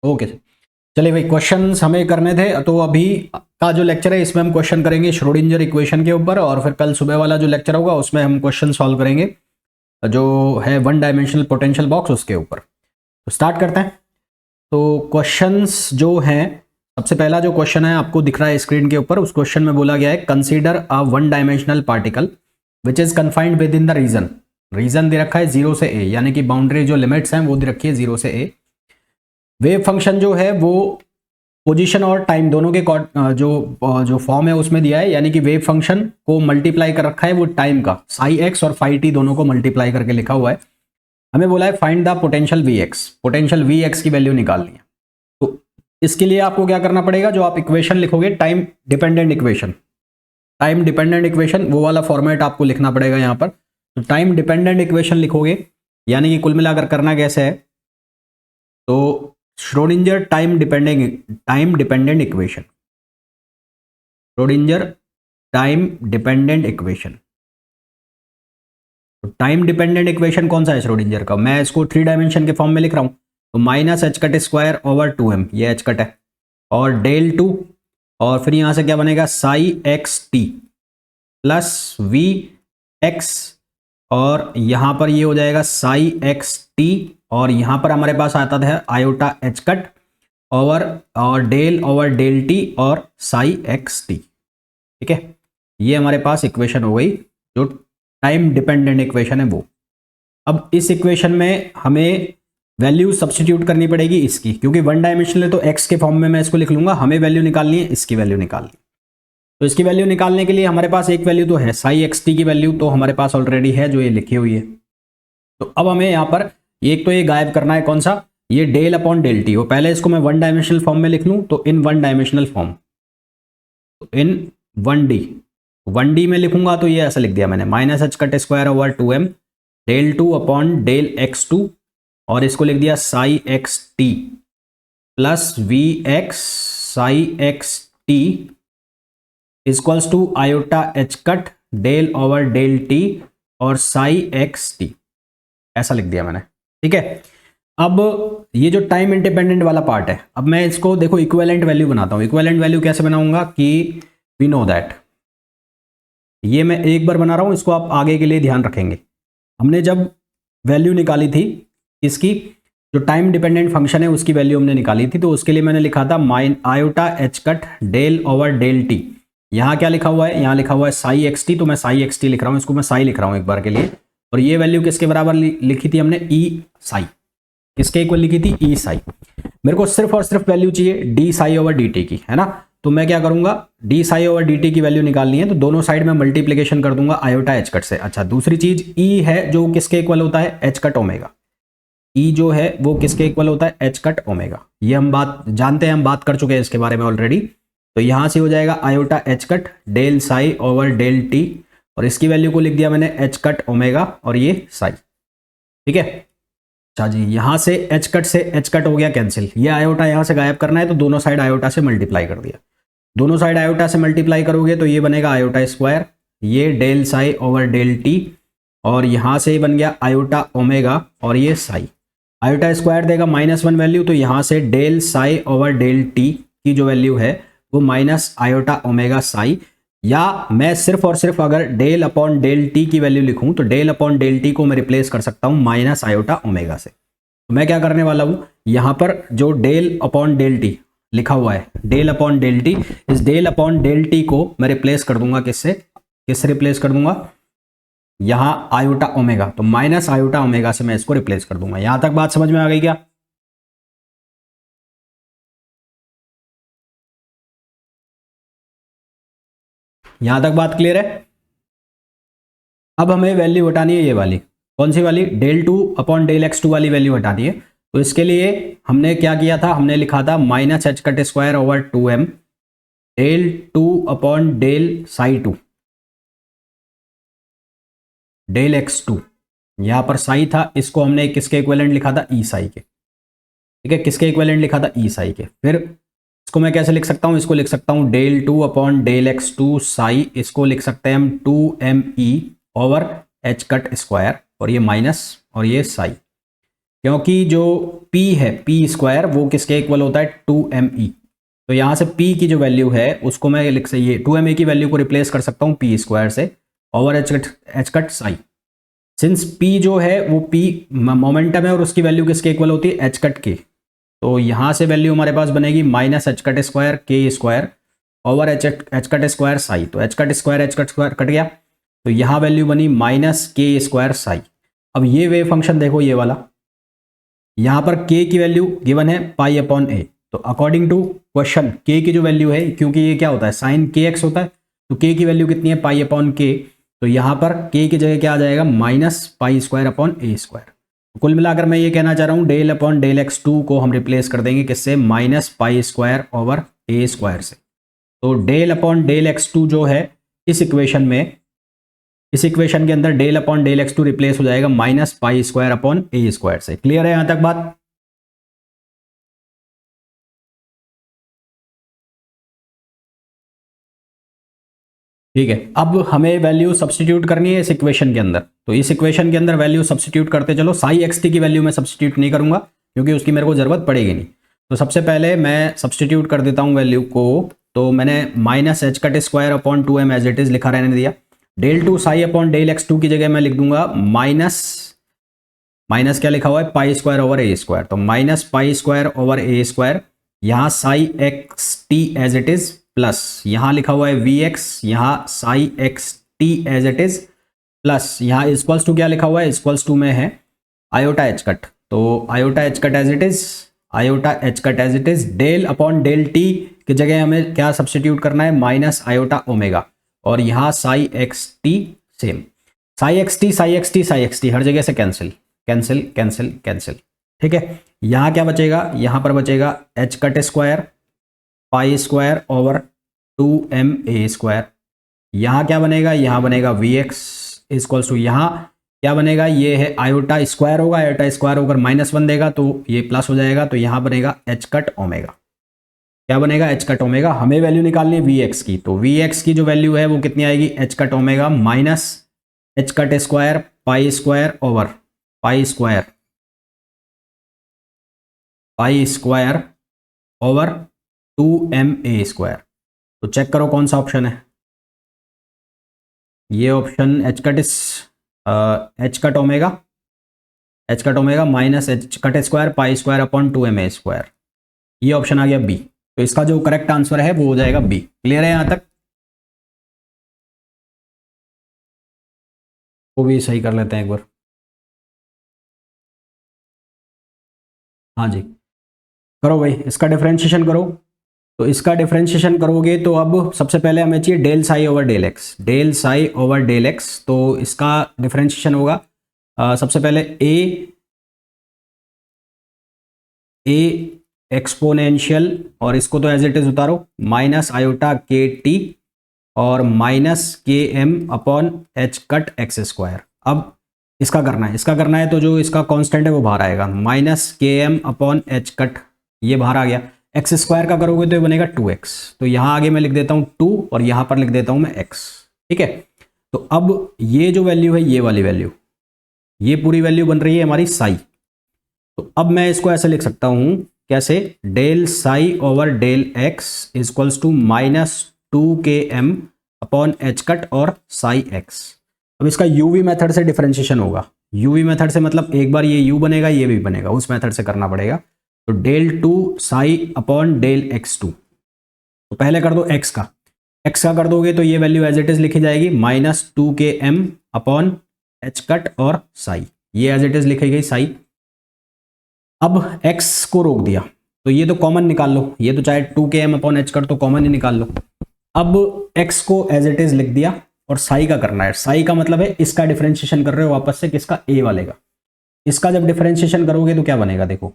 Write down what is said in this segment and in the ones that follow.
Okay, चलिए भाई, questions हमें करने थे। तो अभी का जो लेक्चर है इसमें हम क्वेश्चन करेंगे श्रोडिंजर इक्वेशन के ऊपर, और फिर कल सुबह वाला जो लेक्चर होगा उसमें हम क्वेश्चन सॉल्व करेंगे जो है वन डायमेंशनल पोटेंशियल बॉक्स उसके ऊपर। तो स्टार्ट करते हैं। तो क्वेश्चंस जो हैं, सबसे पहला जो क्वेश्चन है आपको दिख रहा है स्क्रीन के ऊपर, उस क्वेश्चन में बोला गया है consider a one dimensional particle which is confined within the region. Region दे रखा है 0 से ए, यानी कि बाउंड्री जो लिमिट्स हैं वो दे रखी है 0 से ए। वेव फंक्शन जो है वो पोजीशन और टाइम दोनों के जो फॉर्म है उसमें दिया है, यानी कि वेव फंक्शन को मल्टीप्लाई कर रखा है वो टाइम का, साई एक्स और फाई टी दोनों को मल्टीप्लाई करके लिखा हुआ है। हमें बोला है find the potential V x, potential V x की वैल्यू निकालनी है। तो इसके लिए आपको क्या करना पड़ेगा, जो आप इक्वेशन लिखोगे time dependent equation, time dependent equation वो वाला फॉर्मेट आपको लिखना पड़ेगा यहाँ पर। तो टाइम डिपेंडेंट इक्वेशन लिखोगे, यानी कि कुल मिलाकर करना कैसे है, तो Schrödinger time dependent equation, Schrödinger time dependent equation. तो टाइम डिपेंडेंट इक्वेशन कौन सा है श्रोडिंजर का, मैं इसको 3 डायमेंशन के फॉर्म में लिख रहा हूं। तो minus h cut square over 2m, ये एच कट है, और डेल 2, और फिर यहां से क्या बनेगा psi x t plus we x, और यहां पर ये हो जाएगा साई एक्स टी, और यहां पर हमारे पास आता है आयोटा एच कट ओवर और डेल टी और साई एक्स टी। ठीक है, ये हमारे पास इक्वेशन हो गई जो टाइम डिपेंडेंट इक्वेशन है वो। अब इस इक्वेशन में हमें वैल्यू सब्स्टिट्यूट करनी पड़ेगी इसकी, क्योंकि वन डायमेंशनल है तो एक्स के फॉर्म में मैं इसको लिख लूंगा। हमें वैल्यू निकालनी है, इसकी वैल्यू निकालनी है। तो इसकी वैल्यू निकालने के लिए हमारे पास एक वैल्यू तो है साई एक्स टी की वैल्यू, तो हमारे पास ऑलरेडी है जो ये लिखी हुई है। तो अब हमें यहाँ पर एक तो ये गायब करना है, कौन सा, ये डेल अपॉन डेल टी। वो पहले इसको मैं वन डायमेंशनल फॉर्म में लिख लूँ, तो इन वन डायमेंशनल फॉर्म, तो इन 1D में लिखूंगा तो ये ऐसा लिख दिया मैंने, minus h cut square over 2m del 2 upon del x2, और इसको लिख दिया psi x t plus we x psi x t equals to iota h cut del over del t और साई एक्स टी, ऐसा लिख दिया मैंने। ठीक है, अब ये जो टाइम इंडिपेंडेंट वाला पार्ट है, अब मैं इसको देखो इक्विवेलेंट वैल्यू बनाता हूं। इक्विवेलेंट वैल्यू कैसे बनाऊंगा कि वी नो दैट, ये मैं एक बार बना रहा हूं, इसको आप आगे के लिए ध्यान रखेंगे। हमने जब वैल्यू निकाली थी इसकी, जो टाइम डिपेंडेंट फंक्शन है उसकी वैल्यू हमने निकाली थी, तो उसके लिए मैंने लिखा था minus iota h cut del over del t. यहाँ क्या लिखा हुआ है, यहाँ लिखा हुआ है साई एक्स टी, तो मैं साई एक्स टी लिख रहा हूँ, इसको मैं साई लिख रहा हूँ एक बार के लिए। और ये वैल्यू किसके बराबर लिखी थी हमने, ई साई, किसके इक्वल लिखी थी, ई साई। मेरे को सिर्फ और सिर्फ वैल्यू चाहिए D Sai over D T की, है ना। तो मैं क्या करूंगा, D Sai over D T की वैल्यू निकालनी है, तो दोनों साइड में मल्टीप्लीकेशन कर दूंगा आयोटा एच कट से। अच्छा, दूसरी चीज ई है जो किसके इक्वल होता है, एच कट ओमेगा। ई जो है वो किसके इक्वल होता है, एच कट ओमेगा। ये हम बात जानते हैं, हम बात कर चुके हैं इसके बारे में ऑलरेडी। तो यहां से हो जाएगा iota h cut del psi over del t, और इसकी वैल्यू को लिख दिया मैंने एच कट ओमेगा, और ये साई। ठीक है, अच्छा जी, यहां से एच कट हो गया कैंसिल, ये आयोटा यहां से गायब करना है, तो दोनों साइड आयोटा से मल्टीप्लाई कर दिया। दोनों साइड आयोटा से मल्टीप्लाई करोगे तो ये बनेगा आयोटा स्क्वायर, ये del psi over del t, और यहां से बन गया आयोटा ओमेगा, और ये साई। आयोटा स्क्वायर देगा -1 वैल्यू, तो यहां से del psi over del t की जो वैल्यू है वो माइनस आयोटा ओमेगा साई, या मैं सिर्फ और सिर्फ अगर डेल अपॉन डेल टी की वैल्यू लिखूं तो डेल अपॉन डेल टी को मैं रिप्लेस कर सकता हूं माइनस आयोटा ओमेगा से। तो मैं क्या करने वाला हूं, यहां पर जो डेल अपॉन डेल टी लिखा हुआ है, डेल अपॉन डेल टी, इस डेल अपॉन डेल टी को मैं रिप्लेस कर दूंगा किससे, किससे रिप्लेस कर दूंगा, यहां आयोटा ओमेगा, तो माइनस आयोटा ओमेगा से मैं इसको रिप्लेस कर दूंगा। यहां तक बात समझ में आ गई क्या, यहां तक बात क्लियर है। अब हमें वैल्यू हटानी है, ये वाली, कौन सी वाली, डेल 2 अपॉन डेल एक्स 2 वाली वैल्यू हटानी है। तो इसके लिए हमने क्या किया था, हमने लिखा था minus h cut square over 2m del 2 upon del psi 2 del x2, यहां पर साई था, इसको हमने किसके इक्विवेलेंट लिखा था, ई साई के। ठीक है, किसके इक्विवेलेंट लिखा था, ई साई के। फिर इसको मैं कैसे लिख सकता हूं, इसको लिख सकता हूं del 2 upon del x2 Sai, इसको लिख सकते हैं हम 2me over H cut square, और ये माइनस और ये साई। क्योंकि जो p है p स्क्वायर वो किसके इक्वल होता है 2me। तो यहाँ से p की जो वैल्यू है उसको मैं लिख से ये 2ma की वैल्यू को रिप्लेस कर सकता हूँ p स्क्वायर से over H cut Sai. Since p जो है वो p मोमेंटम है और उसकी वैल्यू किसके इक्वल होती है एच कट के। तो यहाँ से वैल्यू हमारे पास बनेगी माइनस एच कट स्क्वायर के square over H cut square Sai. तो एच कट स्क्वायर कट गया तो यहाँ वैल्यू बनी माइनस के स्क्वायर साई। अब ये वेव फंक्शन देखो ये वाला, यहाँ पर k की वैल्यू गिवन है पाई अपॉन ए। तो अकॉर्डिंग टू क्वेश्चन k की जो वैल्यू है, क्योंकि ये क्या होता है साइन के एक्स होता है, तो k की वैल्यू कितनी है पाई अपॉन के। तो यहाँ पर k की जगह क्या आ जाएगा minus pi square upon a square. कुल मिलाकर मैं ये कहना चाह रहा हूँ del upon del x two को हम रिप्लेस कर देंगे किससे minus pi square over a square से। तो del upon del x two जो है इस इक्वेशन में, इस इक्वेशन के अंदर del upon del x two replace हो जाएगा minus pi square upon a square से। क्लियर है यहां तक बात? ठीक है, अब हमें वैल्यू सब्सटीट्यूट करनी है इस इक्वेशन के अंदर। तो इस इक्वेशन के अंदर वैल्यू सब्सटीट्यूट करते चलो। साई एक्स टी की वैल्यू मैं सब्सटीट्यूट नहीं करूंगा क्योंकि उसकी मेरे को जरूरत पड़ेगी नहीं। तो सबसे पहले मैं सब्सटीट्यूट कर देता हूं वैल्यू को। तो मैंने minus h cut square upon 2m as it is लिखा रहने दिया। Del two psi upon del x two की जगह मैं लिख दूंगा माइनस, माइनस क्या लिखा हुआ है pi square over a square. तो minus pi square over a square, यहाँ psi x t as it is plus यहाँ लिखा हुआ है वी एक्स, यहाँ psi x t as it is plus यहाँ इक्वल्स टू क्या लिखा हुआ है इक्वल्स टू में है आयोटा एच कट। तो iota h cut as it is, iota h cut as it is del upon del t की जगह हमें क्या सब्सटीट्यूट करना है माइनस आयोटा ओमेगा और यहाँ psi x t same. Psi x t psi x t psi x t हर जगह से कैंसिल कैंसिल कैंसिल कैंसिल। ठीक है, यहाँ क्या बचेगा, यहाँ पर बचेगा H cut square pi square over 2ma square. यहाँ क्या बनेगा, यहाँ बनेगा वी एक्स इक्वल्स टू, यहाँ क्या बनेगा ये है आयोटा स्क्वायर होगा, आयोटा स्क्वायर होकर -1 देगा तो ये प्लस हो जाएगा। तो यहाँ बनेगा एच कट ओमेगा। क्या बनेगा एच कट ओमेगा। हमें वैल्यू निकालनी है वी एक्स की। तो वी एक्स की जो वैल्यू है वो कितनी आएगी H cut omega minus h cut square pi square over पाई स्क्वायर ओवर 2ma स्क्वायर। तो चेक करो कौन सा ऑप्शन है। ये option H cut omega minus h cut square pi square upon 2ma square, ये ऑप्शन आ गया बी। तो इसका जो करेक्ट आंसर है वो हो जाएगा बी। क्लियर है यहां तक? वो भी सही कर लेते हैं एक बार। हाँ जी, करो भाई इसका डिफरेंशिएशन करो। तो इसका डिफरेंशिएशन करोगे तो अब सबसे पहले हमें चाहिए del psi over del x, del psi over del x. तो इसका डिफरेंशिएशन होगा सबसे पहले ए एक्सपोनेंशियल और इसको तो एज इट इज उतारो माइनस आयोटा के टी और minus k m upon h cut x square. अब इसका करना है तो जो इसका कांस्टेंट है वो बाहर आएगा minus k m upon h cut, ये बाहर आ गया। एक्स स्क्वायर का करोगे तो ये बनेगा 2x। तो यहाँ आगे मैं लिख देता हूँ 2 और यहाँ पर लिख देता हूँ मैं x। ठीक है, तो अब ये जो वैल्यू है ये वाली वैल्यू, ये पूरी वैल्यू बन रही है हमारी साई। तो अब मैं इसको ऐसे लिख सकता हूँ कैसे, del psi over del x equals to minus 2km upon h cut और साई एक्स। अब इसका यूवी मेथड से डिफरेंशिएशन होगा। यूवी मेथड से मतलब एक बार ये u बनेगा ये भी बनेगा, उस मेथड से करना पड़ेगा। तो del two psi upon del x two. तो पहले कर दो x का कर दोगे तो ये वैल्यू एज इट इज लिखी जाएगी -2km अपॉन एच कट और साई, ये एज इट इज लिखी गई साई। अब x को रोक दिया तो ये तो कॉमन निकाल लो, ये तो चाहे 2km अपॉन एच कट तो कॉमन ही निकाल लो। अब x को एज इट इज लिख दिया और साई का करना है। साई का मतलब है इसका डिफरेंशिएशन कर रहे हो वापस से, किसका a वाले का। इसका जब डिफरेंशिएशन करोगे तो क्या बनेगा देखो,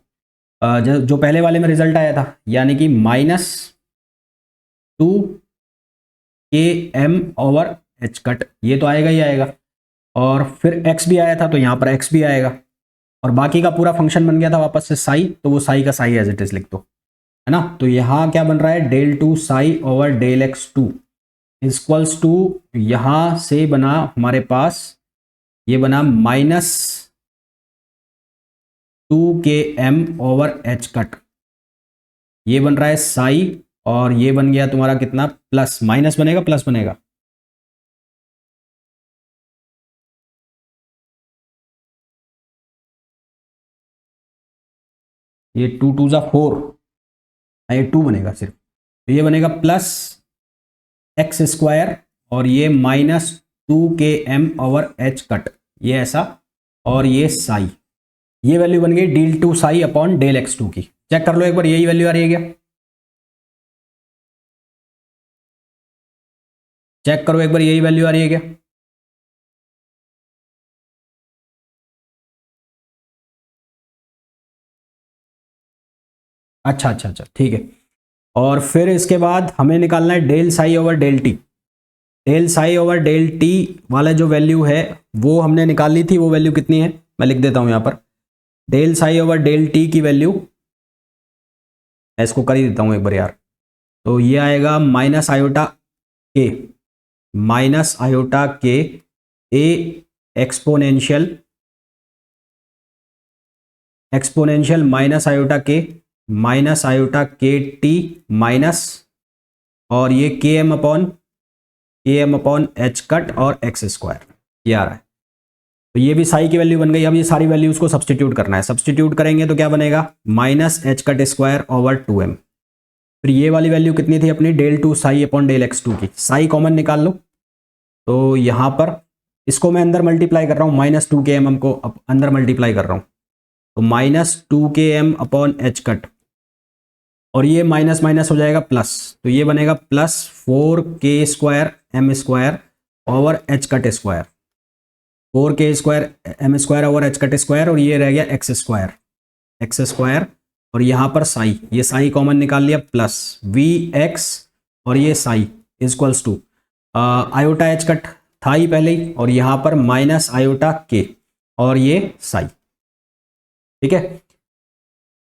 जो पहले वाले में रिजल्ट आया था यानी कि -2km ओवर एच कट, ये तो आएगा ही आएगा। और फिर x भी आया था तो यहाँ पर x भी आएगा और बाकी का पूरा फंक्शन बन गया था वापस से साई। तो वो साई का साई एज इट इज लिख दो, है ना। तो यहाँ क्या बन रहा है del two psi over del x two equals to, यहाँ से बना हमारे पास ये बना 2km/h कट, ये बन रहा है साई, और ये बन गया तुम्हारा कितना, प्लस, माइनस बनेगा प्लस बनेगा, ये 2 2 ज़ा 4, ये 2 बनेगा सिर्फ, तो ये बनेगा प्लस एक्स स्क्वायर, और ये -2km/h कट, ये ऐसा, और ये साई, ये वैल्यू बन गई del2 psi upon del x2 की। चेक कर लो एक बार, यही वैल्यू आ रही है क्या? चेक करो एक बार, यही वैल्यू आ रही है क्या? अच्छा अच्छा अच्छा, ठीक है। और फिर इसके बाद हमें निकालना है del psi over del t. Del psi over del t वाला जो वैल्यू है वो हमने निकाल ली थी, वो वैल्यू कितनी है मैं लिख देता हूं यहां पर। Del psi over del t की वैल्यू, मैं इसको कर ही देता हूं एक बार यार, तो ये आएगा के, -के ए एक्सपोनेंशियल -के टी माइनस, और ये के एम अपॉन एच कट और एक्स स्क्वायर, ये आ रहा है। तो ये भी साई की वैल्यू बन गई। अब ये सारी वैल्यूज को सब्सटीट्यूट करना है, सब्सटीट्यूट करेंगे तो क्या बनेगा, -h कट स्क्वायर/2m। फिर ये वाली वैल्यू कितनी थी अपनी, del2 psi upon del x2 की, साई कॉमन निकाल लो, तो यहाँ पर इसको मैं अंदर मल्टीप्लाई कर रहा हूँ, -2km को अंदर मल्टीप्लाई कर रहा हूँ, तो -2km/h कट, और ये माइनस माइनस हो जाएगा प्लस, तो ये बनेगा +4k²m²/h cut square, 4k²m²/h cut square, और ये रह गया x स्क्वायर, और यहाँ पर साई, ये साई कॉमन निकाल लिया, प्लस vx, और ये psi equals to iota h cut था ही पहले ही, और यहाँ पर -i/k, और ये साई, ठीक है।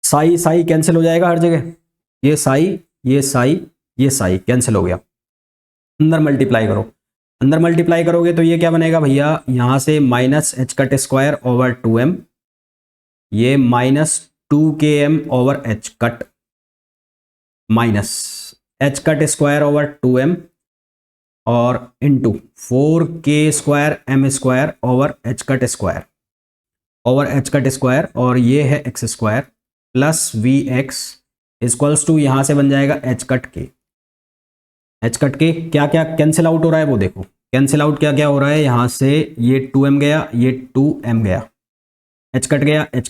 साई साई कैंसिल हो जाएगा हर जगह, ये साई ये साई ये साई कैंसिल हो गया, अंदर मल्टीप्लाई करो, अंदर मल्टीप्लाई करोगे तो ये क्या बनेगा भैया, यहाँ से -h कट स्क्वायर/2m, ये -2km/h cut minus h cut स्क्वायर/2m, और इंटू 4k²m²/h कट स्क्वायर, और ये है x square, plus we x equals to, यहाँ से बन जाएगा एच कट के क्या क्या कैंसिल आउट हो रहा है वो देखो, कैंसिल आउट क्या क्या हो रहा है, यहाँ से ये 2m गया, ये 2m गया, एच कट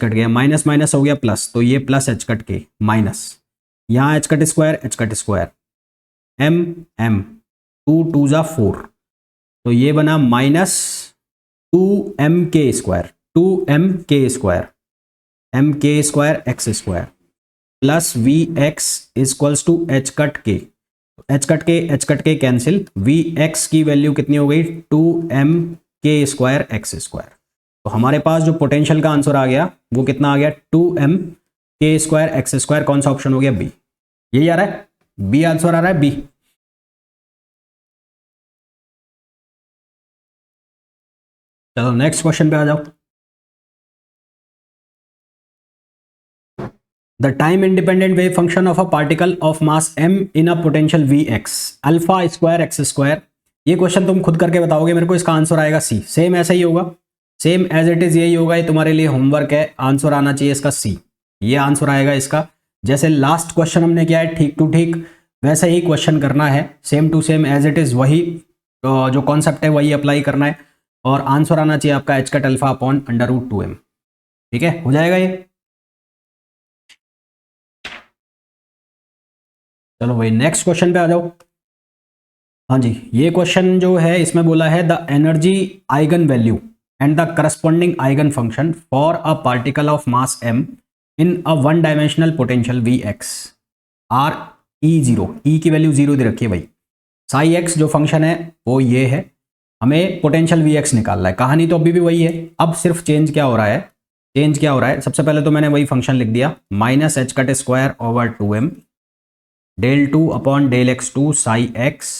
गया, माइनस माइनस हो गया प्लस, तो ये प्लस एच कट के माइनस, यहाँ h cut square m m 2 2 ज़ा 4, तो ये बना -2m/k² x square, plus we x equals to h cut के कैंसिल, वी एक्स की वैल्यू कितनी हो गई, 2m/k² तो हमारे पास जो पोटेंशियल का आंसर आ गया वो कितना आ गया, 2m/k²x²। कौन सा ऑप्शन हो गया, बी, यही आ रहा है, बी आंसर आ रहा है, बी। चलो नेक्स्ट क्वेश्चन पे आ जाओ। The time independent wave function of a particle of mass m in a potential Vx α²x²। ये क्वेश्चन तुम खुद करके बताओगे मेरे को, इसका आंसर आएगा सी, सेम ऐसा ही होगा, सेम एज इट इज यही होगा, ये तुम्हारे लिए होमवर्क है, आंसर आना चाहिए इसका सी, ये आंसर आएगा इसका। जैसे लास्ट क्वेश्चन हमने किया है ठीक टू ठीक, वैसे ही क्वेश्चन करना है, same to same as it is, वही जो कॉन्सेप्ट है वही अप्लाई करना है, और आंसर आना चाहिए आपका h⁻∨√2m। ठीक है, हो जाएगा ये। चलो भाई नेक्स्ट क्वेश्चन पे आ जाओ। हाँ जी, ये क्वेश्चन जो है इसमें बोला है the energy eigen value and the corresponding eigen function for a particle of mass m in a one dimensional potential Vx are E0, E की वैल्यू 0 दे रखी है भाई, साई x जो फंक्शन है वो ये है, हमें पोटेंशियल Vx निकालना है। कहानी तो अभी भी वही है, अब सिर्फ चेंज क्या हो रहा है, सबसे पहले तो मैंने वही फंक्शन लिख दिया, -h⁻²/2m del2 upon del x2 psi x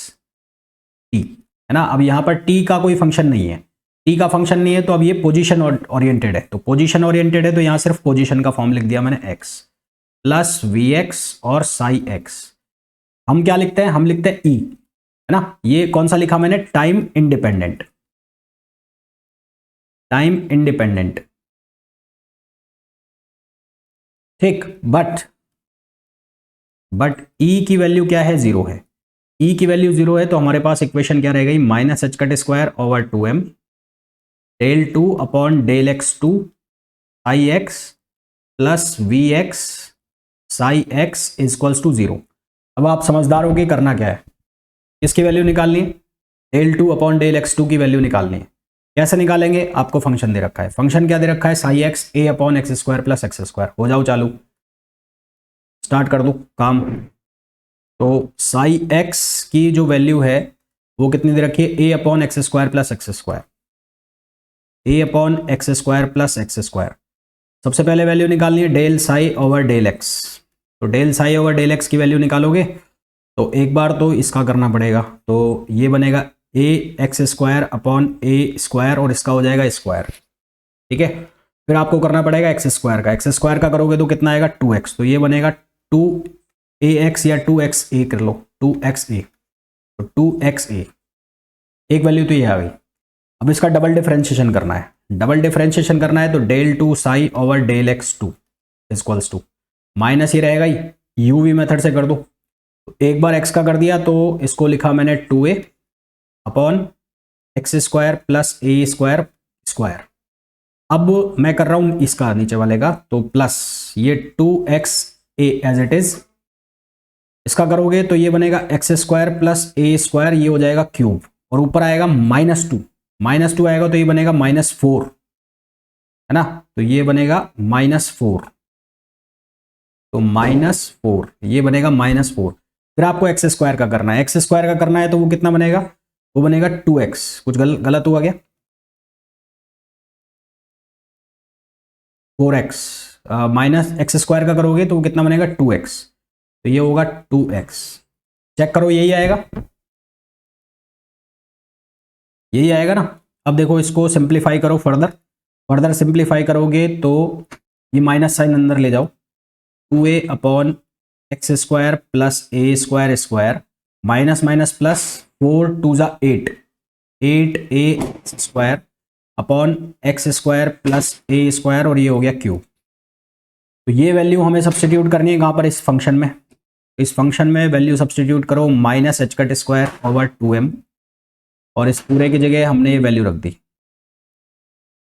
t, है ना। अब यहाँ पर t का कोई फंक्शन नहीं है, टी का फंक्शन नहीं है तो अब ये पोजीशन ओरिएंटेड है, तो पोजीशन ओरिएंटेड है तो यहाँ सिर्फ पोजीशन का फॉर्म लिख दिया मैंने एक्स प्लस वी एक्स और साई एक्स। हम क्या लिखते हैं, हम लिखते हैं ई, है ना। ये कौन सा लिखा मैंने, टाइम इंडिपेंडेंट, टाइम इंडिपेंडेंट, ठीक। बट ई की वैल्यू क्या है, जीरो है। ई की वैल्यू जीरो है तो हमारे पास इक्वेशन क्या रह गई, minus h cut square over two m del two upon del x two psi x plus we x psi x equals to zero. अब आप समझदार हो कि करना क्या है, किसकी वैल्यू निकालनी है, del two upon del x two की वैल्यू निकालनी है। कैसे निकालेंगे, आपको फंक्शन दे रखा है, फंक्शन क्या दे रखा है, psi x a upon x square plus x square. हो जाओ चालू, स्टार्ट कर दो काम। तो साई एक्स की जो वैल्यू है वो कितनी दे रखी है, a upon x square plus x square, a upon x square plus x square. सबसे पहले वैल्यू निकालनी है del psi over del x, तो del psi over del x की वैल्यू निकालोगे तो एक बार तो इसका करना पड़ेगा, तो ये बनेगा ए x square upon a square और इसका हो जाएगा स्क्वायर, ठीक है। फिर आपको करना पड़ेगा एक्स स्क्वायर का, एक्स स्क्वायर का करोगे तो कितना आएगा, टू एक्स, तो ये बनेगा टू ए एक्स या टू एक्स ए कर लो, टू एक्स ए, तो टू एक्स ए, एक वैल्यू तो ये आ गई। अब इसका डबल डिफरेंशिएशन करना है, डबल डिफरेंशिएशन करना है तो del two psi over del x two equals to minus ही रहेगा ही, यूवी मेथड से कर दो। तो एक बार एक्स का कर दिया तो इसको लिखा मैंने two a upon x square plus a square square. अब मैं कर रहा हूं इसका नीचे वाले का, तो प्लस ये two x a as it is, इसका करोगे तो ये बनेगा x square plus a square, ये हो जाएगा क्यूब, और ऊपर आएगा माइनस टू, माइनस टू आएगा तो ये बनेगा माइनस फोर, है ना, तो ये बनेगा माइनस फोर, तो माइनस फोर, ये बनेगा माइनस फोर। फिर आपको एक्स स्क्वायर का करना है, एक्स स्क्वायर का करना है तो वो कितना बनेगा, वो बनेगा टू एक्स, कुछ गलत हुआ क्या, four x minus x square का करोगे तो वो कितना बनेगा, टू एक्स, तो ये होगा टू एक्स। चेक करो यही आएगा, यही आएगा ना। अब देखो इसको सिंप्लीफाई करो, फर्दर फर्दर सिंप्लीफाई करोगे तो ये माइनस साइन अंदर ले जाओ, two a upon x square plus a square square minus minus plus, four two ज़ा eight, eight a square upon x square plus a square, और ये हो गया क्यूब। तो ये वैल्यू हमें सब्सटीट्यूट करनी है कहाँ पर, इस फंक्शन में, इस फंक्शन में वैल्यू सब्सटीट्यूट करो minus h cut square over two m, और इस पूरे की जगह हमने ये वैल्यू रख दी,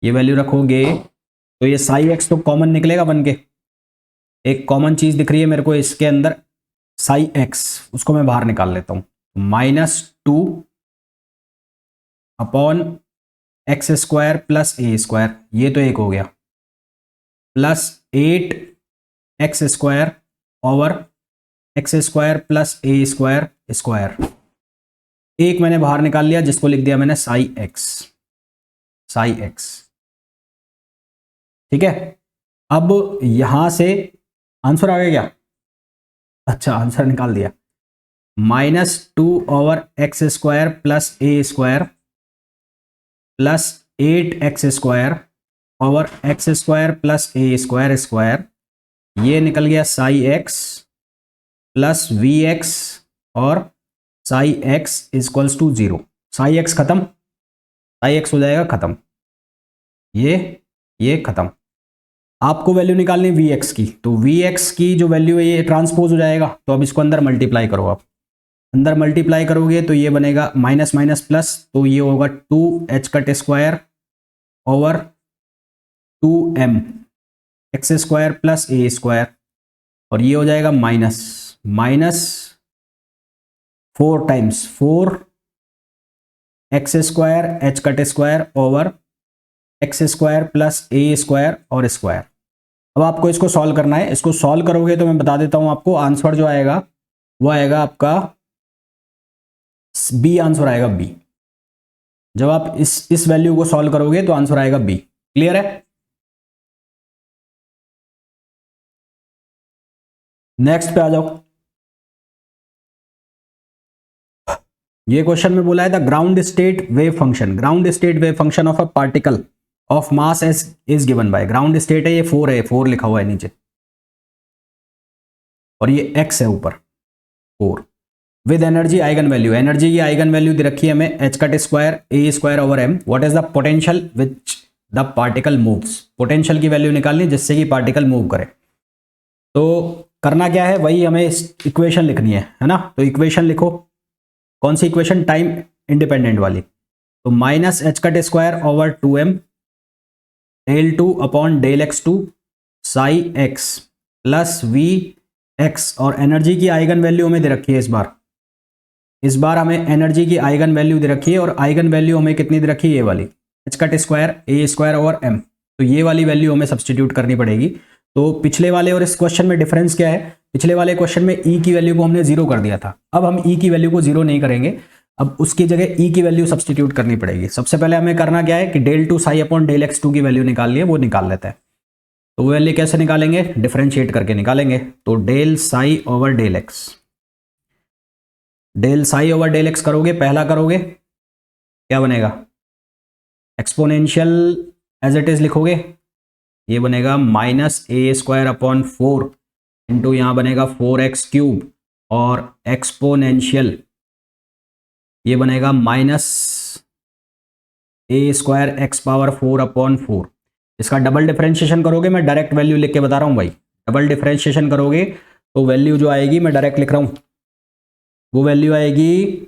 ये वैल्यू रखोगे तो ये साई एक्स तो कॉमन निकलेगा बन के, एक कॉमन चीज दिख रही है मेरे को इसके अंदर साई एक्स, उसको मैं बाहर निकाल लेता हूं, minus two upon x square plus a square, ये तो एक हो गया, plus eight x square over x square plus a square square, एक मैंने बाहर निकाल लिया जिसको लिख दिया मैंने साई एक्स, साई एक्स, ठीक है। अब यहां से आंसर आ गया क्या, अच्छा आंसर निकाल दिया, minus two over x square plus a square plus eight x square over x square plus a square square, ये निकल गया psi x plus we x और psi x equals to zero, psi x खत्म, psi x हो जाएगा खत्म, ये खत्म। आपको वैल्यू निकालनी है वी एक्स की, तो वी एक्स की जो वैल्यू है ये ट्रांसपोज हो जाएगा, तो अब इसको अंदर मल्टीप्लाई करो, आप अंदर मल्टीप्लाई करोगे तो ये बनेगा माइनस माइनस प्लस, तो ये होगा two h cut square over two m x square plus a square, और ये हो जाएगा minus minus four times four x square h cut square over x square plus a square और square. अब आपको इसको सॉल्व करना है, इसको सॉल्व करोगे तो मैं बता देता हूं आपको आंसर जो आएगा वो आएगा आपका बी, आंसर आएगा बी। जब आप इस वैल्यू को सॉल्व करोगे तो आंसर आएगा बी। क्लियर है, नेक्स्ट पे आ जाओ। ये क्वेश्चन में बोला है the ground state wave function of a particle of mass S is given by, ground state है ये 4 है, 4 लिखा हुआ है नीचे और ये x है ऊपर 4 with energy eigen value, energy की आइगन वैल्यू दे रखी है हमें h cut square a square over m, what is the potential which the particle moves, potential की वैल्यू निकालनी जिससे कि पार्टिकल मूव करे। तो करना क्या है, वही हमें इक्वेशन लिखनी है ना। तो इक्वेशन लिखो, कौन सी इक्वेशन, टाइम इंडिपेंडेंट वाली। तो minus h cut square over 2m del 2 upon del x2 psi x plus we x, और एनर्जी की आइगन वैल्यू हमें दे रखी है इस बार हमें एनर्जी की आइगन वैल्यू दे रखी है, और आइगन वैल्यू हमें कितनी दे रखी है, ये वाली H cut square a square over m। तो ये वाली वैल्यू हमें सब्सटीट्यूट करनी पड़ेगी। तो पिछले वाले और इस क्वेश्चन में डिफरेंस क्या है, पिछले वाले क्वेश्चन में ई की वैल्यू को हमने 0 कर दिया था, अब हम ई की वैल्यू को 0 नहीं करेंगे, अब उसकी जगह ई की वैल्यू सब्सटीट्यूट करनी पड़ेगी। सबसे पहले हमें करना क्या है कि del 2 Sai upon del x2 की वैल्यू निकालनी है, वो निकाल लेते हैं। तो वो वैल्यू कैसे निकालेंगे, डिफरेंशिएट करके निकालेंगे। तो del psi over del x, del psi over del x करोगे, पहला करोगे क्या बनेगा, एक्सपोनेंशियल एज इट इज लिखोगे, ये बनेगा माइनस ए स्क्वायर अपॉन 4 इंटू यहाँ बनेगा 4x क्यूब, और एक्सपोनेंशियल ये बनेगा माइनस ए स्क्वायर एक्स पावर 4 अपॉन 4। इसका डबल डिफरेंशिएशन करोगे, मैं डायरेक्ट वैल्यू लिख के बता रहा हूँ भाई, डबल डिफरेंशिएशन करोगे तो वैल्यू जो आएगी, मैं डायरेक्ट लिख रहा हूँ, वो वैल्यू आएगी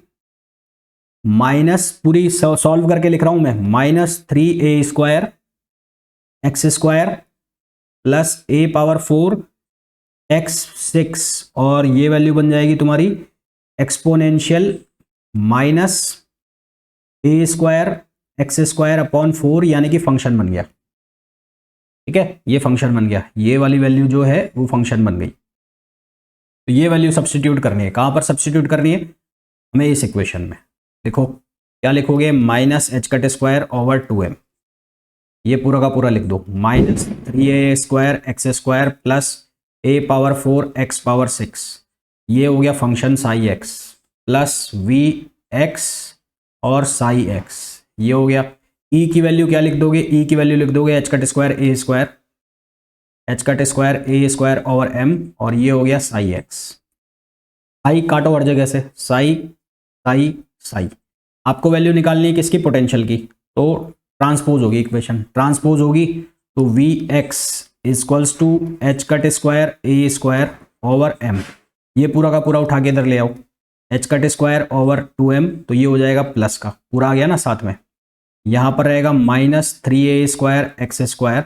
माइनस, पूरी सॉल्व करके लिख रहा हूँ मैं, -3a square x square plus a power 4 x6, और ये वैल्यू बन जाएगी तुम्हारी exponential minus a square x square upon 4, यानी कि फंक्शन बन गया। ठीक है, ये फंक्शन बन गया, ये वाली वैल्यू जो है वो फंक्शन बन गई। तो ये वैल्यू सब्स्टिट्यूट करनी है, कहाँ पर सब्स्टिट्यूट करनी है, हमें इस इक्वेशन में। देखो क्या लिखोगे, minus h cut square over 2m, ये पूरा का पूरा लिख दो, -3a square x square plus a power 4 x power 6, ये हो गया function psi x plus we x और साई x, ये हो गया। e की वैल्यू क्या लिख दोगे, e की वैल्यू लिख दोगे H cut square a square, h cut square a square over m, और ये हो गया साई x। साई काटो हर जगह से, साई साई साई। आपको वैल्यू निकालनी है किसकी, पोटेंशियल की, तो ट्रांसपोज होगी, इक्वेशन ट्रांसपोज होगी, तो V x equals to h cut square a square over m, ये पूरा का पूरा उठा के इधर ले आओ, H cut square over 2m, तो ये हो जाएगा प्लस का पूरा आ गया ना साथ में, यहाँ पर रहेगा -3a square x square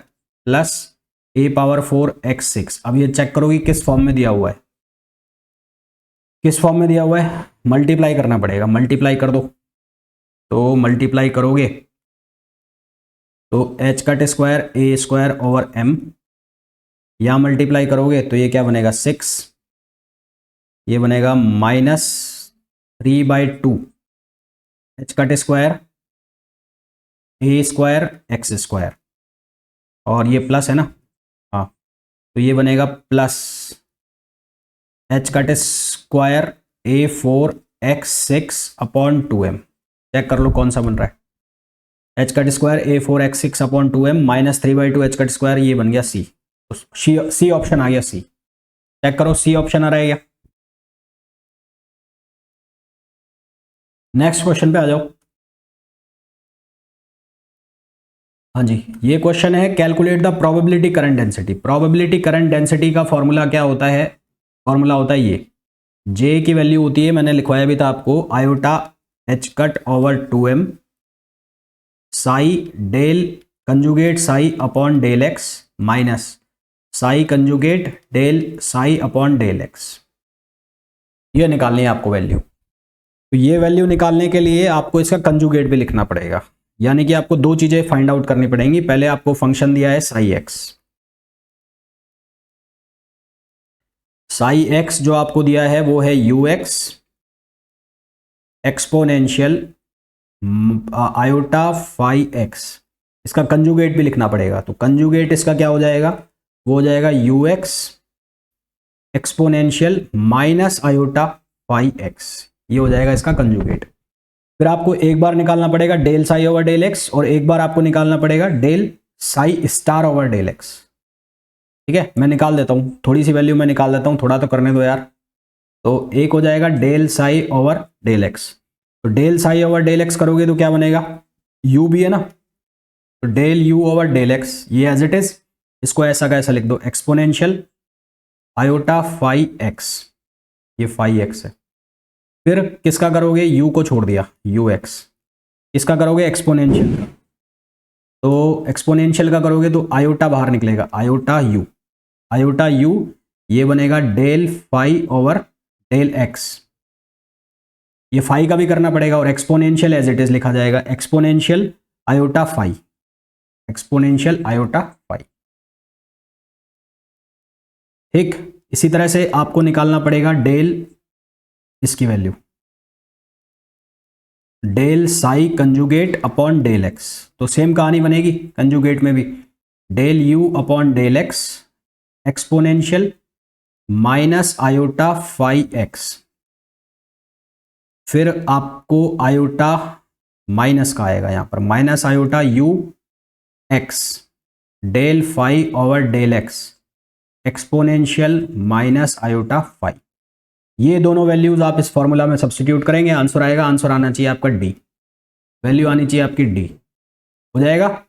plus a power 4 x6। अब ये चेक करोगी किस फॉर्म में दिया हुआ है, किस फॉर्म में दिया हुआ है, मल्टीप्लाई करना पड़ेगा, मल्टीप्लाई कर दो। तो मल्टीप्लाई करोगे तो h cut square a square over m, यहाँ मल्टीप्लाई करोगे तो ये क्या बनेगा 6, ये बनेगा -3/2 h cut square a square x square, और ये प्लस है ना, हाँ, तो ये बनेगा plus h cut square a4 x6 upon 2m, check कर लो कौन सा बन रहा है, h cut square a4 x6 upon 2m -3/2 h cut square, ये बन गया c, तो सी ऑप्शन आ गया c, चेक करो सी ऑप्शन आ रहा है क्या। नेक्स्ट क्वेश्चन पे आ जाओ। हाँ जी, ये क्वेश्चन है calculate the probability current density. Probability current density का फॉर्मूला क्या होता है, फॉर्मूला होता है ये, जे की वैल्यू होती है, मैंने लिखवाया भी था आपको, iota h cut over 2m psi del conjugate psi upon del x minus psi conjugate del psi upon del x, ये निकालनी है आपको वैल्यू। तो ये वैल्यू निकालने के लिए आपको इसका कंजुगेट भी लिखना पड़ेगा, यानी कि आपको दो चीजें फाइंड आउट करनी पड़ेंगी। पहले आपको फंक्शन दिया है साई एक्स, साई एक्स जो आपको दिया है वो है u x exponential iota phi x, इसका कंजुगेट भी लिखना पड़ेगा। तो कंजुगेट इसका क्या हो जाएगा, वो हो जाएगा u x exponential minus iota phi x, ये हो जाएगा इसका कंजुगेट। फिर आपको एक बार निकालना पड़ेगा del psi over del x, और एक बार आपको निकालना पड़ेगा del psi star over del x. ठीक है, मैं निकाल देता हूँ, थोड़ी सी वैल्यू मैं निकाल देता हूँ, थोड़ा तो करने दो यार। तो एक हो जाएगा del psi over del x, तो del psi over del x करोगे तो क्या बनेगा, यू भी है ना, तो del u over del x, ये एज इट इज, इसको ऐसा का ऐसा लिख दो, एक्सपोनेंशियल आयोटा फाई एक्स, ये फाई एक्स है। फिर किसका करोगे, यू को छोड़ दिया, यू एक्स, इसका करोगे एक्सपोनेंशियल का, तो एक्सपोनेंशियल का करोगे तो आयोटा बाहर निकलेगा, आयोटा यू, आयोटा यू, ये बनेगा del phi over del x, ये फाई का भी करना पड़ेगा, और एक्सपोनेंशियल एज इट इज लिखा जाएगा, exponential iota phi, exponential iota phi. ठीक, इसी तरह से आपको निकालना पड़ेगा डेल, इसकी value del psi conjugate upon del x, तो सेम कहानी बनेगी कंजुगेट में भी, del u upon del x exponential minus iota phi x, फिर आपको आयोटा माइनस का आएगा यहां पर, minus iota u x del phi over del x exponential minus iota phi. ये दोनों वैल्यूज आप इस फॉर्मूला में सब्स्टिट्यूट करेंगे, आंसर आएगा, आंसर आना चाहिए आपका डी, वैल्यू आनी चाहिए आपकी डी, हो जाएगा।